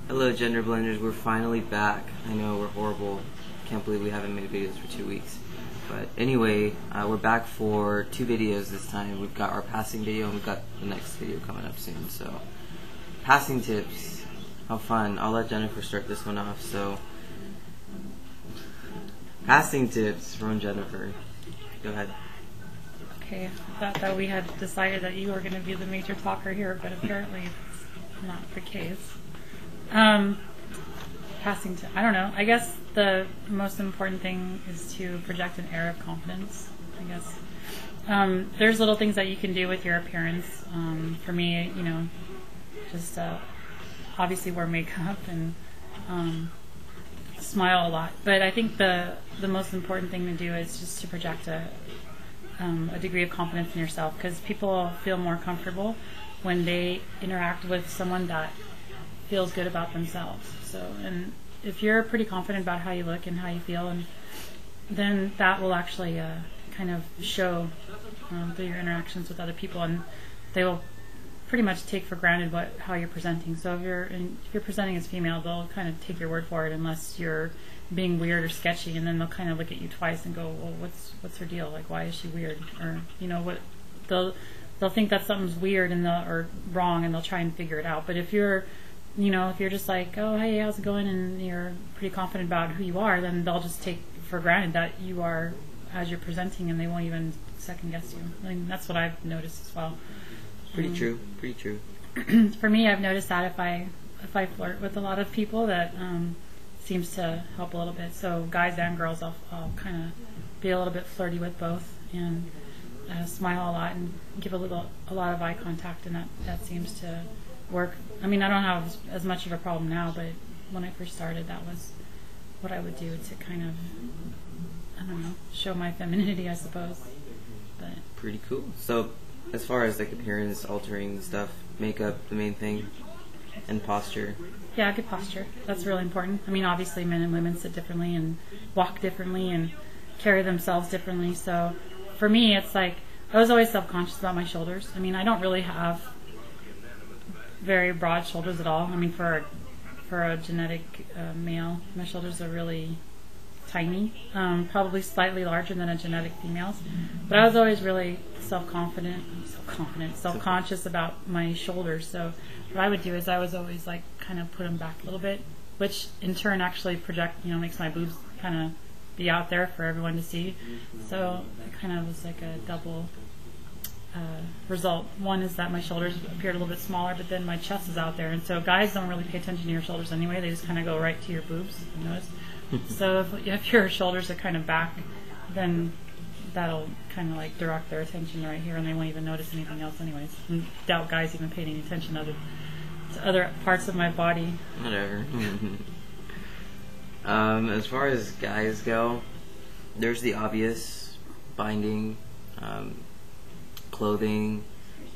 Hello, GenderBlenders. We're finally back. I know we're horrible. Can't believe we haven't made videos for 2 weeks. But anyway, we're back for 2 videos this time. We've got our passing video and we've got the next video coming up soon. So, passing tips. How fun. I'll let Jennifer start this one off. So, passing tips from Jennifer. Go ahead. Okay, I thought that we had decided that you were going to be the major talker here, but apparently it's not the case. Passing to, I don't know, I guess the most important thing is to project an air of confidence, I guess. There's little things that you can do with your appearance. For me, you know, just obviously wear makeup and smile a lot. But I think the most important thing to do is just to project a degree of confidence in yourself, because people feel more comfortable when they interact with someone that feels good about themselves. So, and if you're pretty confident about how you look and how you feel, and then that will actually kind of show through your interactions with other people, and they will pretty much take for granted how you're presenting. So if you're presenting as female, they'll kind of take your word for it unless you're being weird or sketchy, and then they'll kind of look at you twice and go, well, what's her deal? Like, why is she weird? Or, you know, what they'll think that something's weird and or wrong, and they'll try and figure it out. But if you're just like, oh, hey, how's it going, and you're pretty confident about who you are, then they'll just take for granted that you are as you're presenting, and they won't even second guess you. I mean, that's what I've noticed as well. Pretty true. For me, I've noticed that if I flirt with a lot of people, that seems to help a little bit. So guys and girls, I'll kind of be a little bit flirty with both, and smile a lot and give a lot of eye contact, and that seems to work. I mean, I don't have as much of a problem now, but when I first started, that was what I would do to kind of, I don't know, show my femininity, I suppose. But Pretty cool. So, as far as like appearance altering stuff, makeup, the main thing, and posture. yeah, good posture. That's really important. I mean, obviously men and women sit differently and walk differently and carry themselves differently. So for me, it's like I was always self-conscious about my shoulders. I mean, I don't really have very broad shoulders at all. I mean, for a genetic male, my shoulders are really tiny, probably slightly larger than a genetic female's. But I was always really self-conscious about my shoulders. So what I would do is I was always like kind of put them back a little bit, which in turn actually makes my boobs kind of be out there for everyone to see. So it kind of was like a double result. One is that my shoulders appeared a little bit smaller, but then my chest is out there, and so guys don't really pay attention to your shoulders anyway. They just kind of go right to your boobs, you notice. So if your shoulders are kind of back, then that'll kind of like direct their attention right here, and they won't even notice anything else anyways. I doubt guys even paid any attention to other parts of my body. Whatever. As far as guys go, there's the obvious: binding, clothing.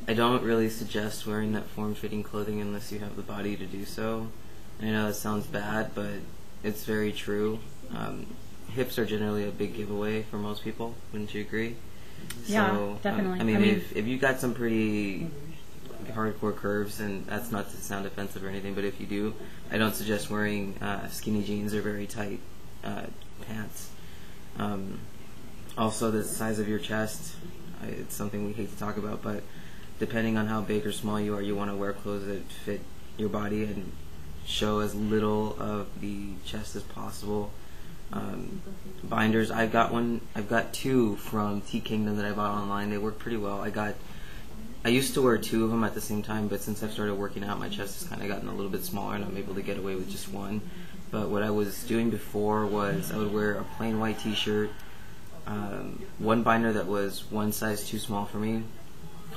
I don't really suggest wearing that form-fitting clothing unless you have the body to do so. I know that sounds bad, but it's very true. Hips are generally a big giveaway for most people. Wouldn't you agree? Yeah, So, definitely. I mean, if you got some pretty hardcore curves, and that's not to sound offensive or anything, but if you do, I don't suggest wearing skinny jeans or very tight pants. Also, the size of your chest, it's something we hate to talk about, but depending on how big or small you are, you want to wear clothes that fit your body and show as little of the chest as possible. Binders, I've got 2 from T Kingdom that I bought online. They work pretty well. I used to wear 2 of them at the same time, but since I've started working out, my chest has kind of gotten a little bit smaller, and I'm able to get away with just 1. But what I was doing before was I would wear a plain white t-shirt, 1 binder that was 1 size too small for me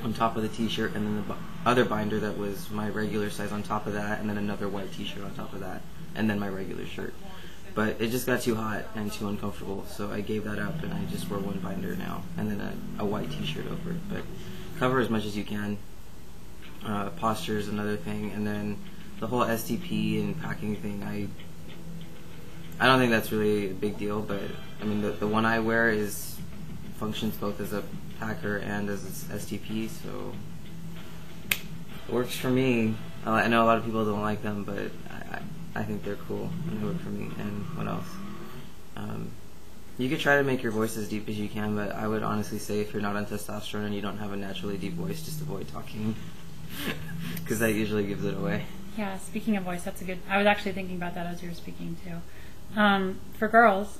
on top of the t-shirt, and then the other binder that was my regular size on top of that, and then another white t-shirt on top of that, and then my regular shirt. But it just got too hot and too uncomfortable, so I gave that up, and I just wear 1 binder now, and then a white t-shirt over it. But cover as much as you can. Posture is another thing, and then the whole STP and packing thing, I don't think that's really a big deal, but I mean the one I wear functions both as a packer and as an STP, so it works for me. I know a lot of people don't like them, but I think they're cool and they work for me. And what else? You could try to make your voice as deep as you can, but I would honestly say if you're not on testosterone and you don't have a naturally deep voice, just avoid talking, because that usually gives it away. Yeah, speaking of voice, that's a good... I was actually thinking about that as you were speaking, too. For girls,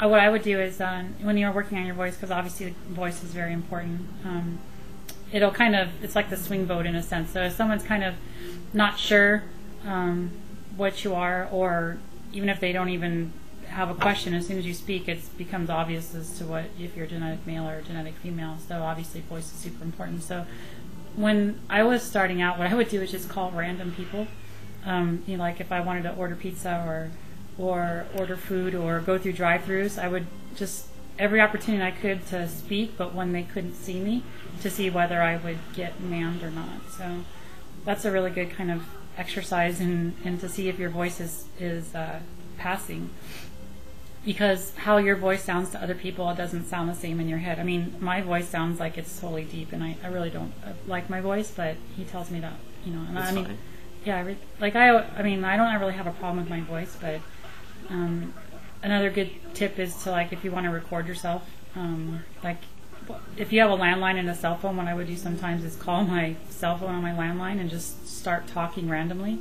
what I would do is when you're working on your voice, because obviously the voice is very important, it'll kind of... It's like the swing vote in a sense. So if someone's kind of not sure what you are, or even if they don't even have a question, as soon as you speak, it becomes obvious as to what if you're genetic male or genetic female. So obviously voice is super important. So when I was starting out, what I would do is just call random people. Like if I wanted to order pizza or order food or go through drive-thrus, I would just every opportunity I could to speak, but when they couldn't see me, to see whether I would get manned or not. So that's a really good kind of exercise and to see if your voice is passing. Because how your voice sounds to other people, it doesn't sound the same in your head. I mean, my voice sounds like it's totally deep, and I really don't like my voice, but he tells me that, And That's I mean, fine. yeah, I don't really have a problem with my voice, but another good tip is to, like, if you want to record yourself, like, if you have a landline and a cell phone, what I would do sometimes is call my cell phone on my landline and just start talking randomly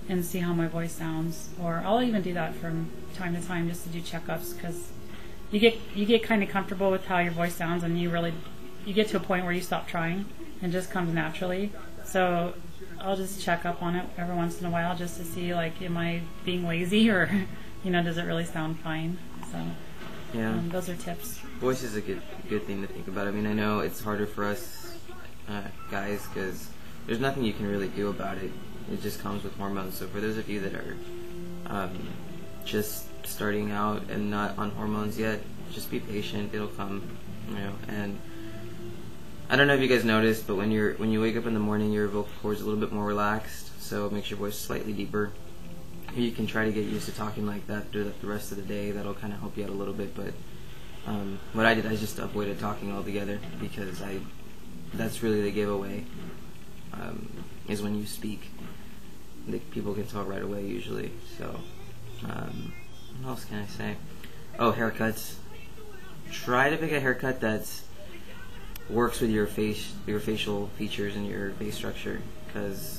and see how my voice sounds. Or I'll even do that from time to time just to do checkups, because you get kind of comfortable with how your voice sounds, and you get to a point where you stop trying and it just comes naturally. So I'll just check up on it every once in a while just to see, like, am I being lazy, or does it really sound fine? So Yeah. Those are tips. Voice is a good thing to think about. I mean, I know it's harder for us guys because there's nothing you can really do about it. It just comes with hormones. So for those of you that are just starting out and not on hormones yet, just be patient. It'll come, And I don't know if you guys noticed, but when you wake up in the morning, your vocal cord's a little bit more relaxed, so it makes your voice slightly deeper. You can try to get used to talking like that through the rest of the day. That'll kind of help you out a little bit. But what I did, I just avoided talking altogether, because that's really the giveaway, is when you speak. People can tell right away usually. So what else can I say? Oh, haircuts. Try to pick a haircut that works with your facial features and your face structure, because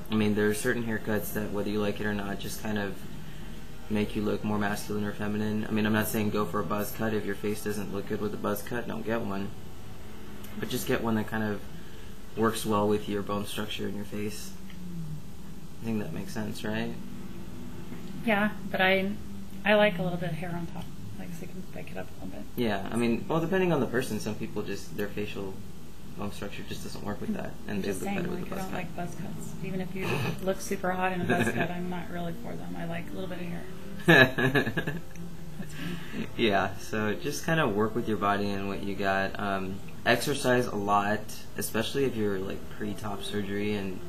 there are certain haircuts that, whether you like it or not, just kind of make you look more masculine or feminine. I'm not saying go for a buzz cut. If your face doesn't look good with a buzz cut, don't get one. But just get one that kind of works well with your bone structure and your face. I think that makes sense, right? Yeah, but I like a little bit of hair on top, like, so you can pick it up a little bit. Yeah, well, depending on the person, some people their facial bone structure just doesn't work with that, and they look better with a buzz I don't cut. like buzz cuts. Even if you look super hot in a buzz cut, I'm not really for them. I like a little bit of hair. That's me. Yeah, so just kind of work with your body and what you got. Exercise a lot, especially if you're like pre-top surgery, and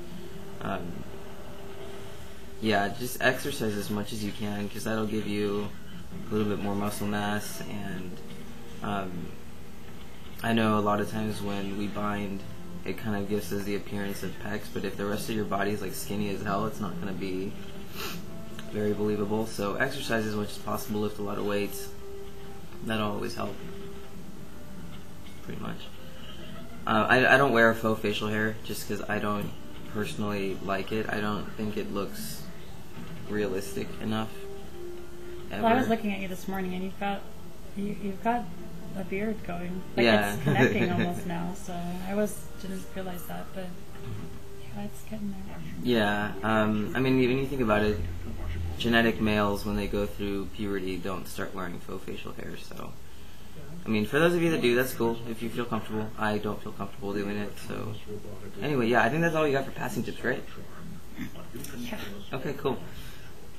just exercise as much as you can, because that'll give you a little bit more muscle mass. And I know a lot of times when we bind, it kind of gives us the appearance of pecs, but if the rest of your body is like skinny as hell, it's not going to be very believable. So exercise as much as possible, lift a lot of weights. That'll always help, pretty much. I don't wear faux facial hair just because I don't personally like it. I don't think it looks realistic enough. Ever. Well, I was looking at you this morning, and you've got a beard going. Like, Yeah. it's connecting almost now. So didn't realize that, but yeah, it's getting there. Yeah. Even you think about it, genetic males, when they go through puberty, don't start wearing faux facial hair. So, for those of you that do, that's cool. If you feel comfortable. I don't feel comfortable doing it. So, anyway, yeah, I think that's all you got for passing tips, right? Yeah. Okay, cool.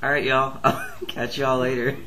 All right, y'all. I'll catch y'all later.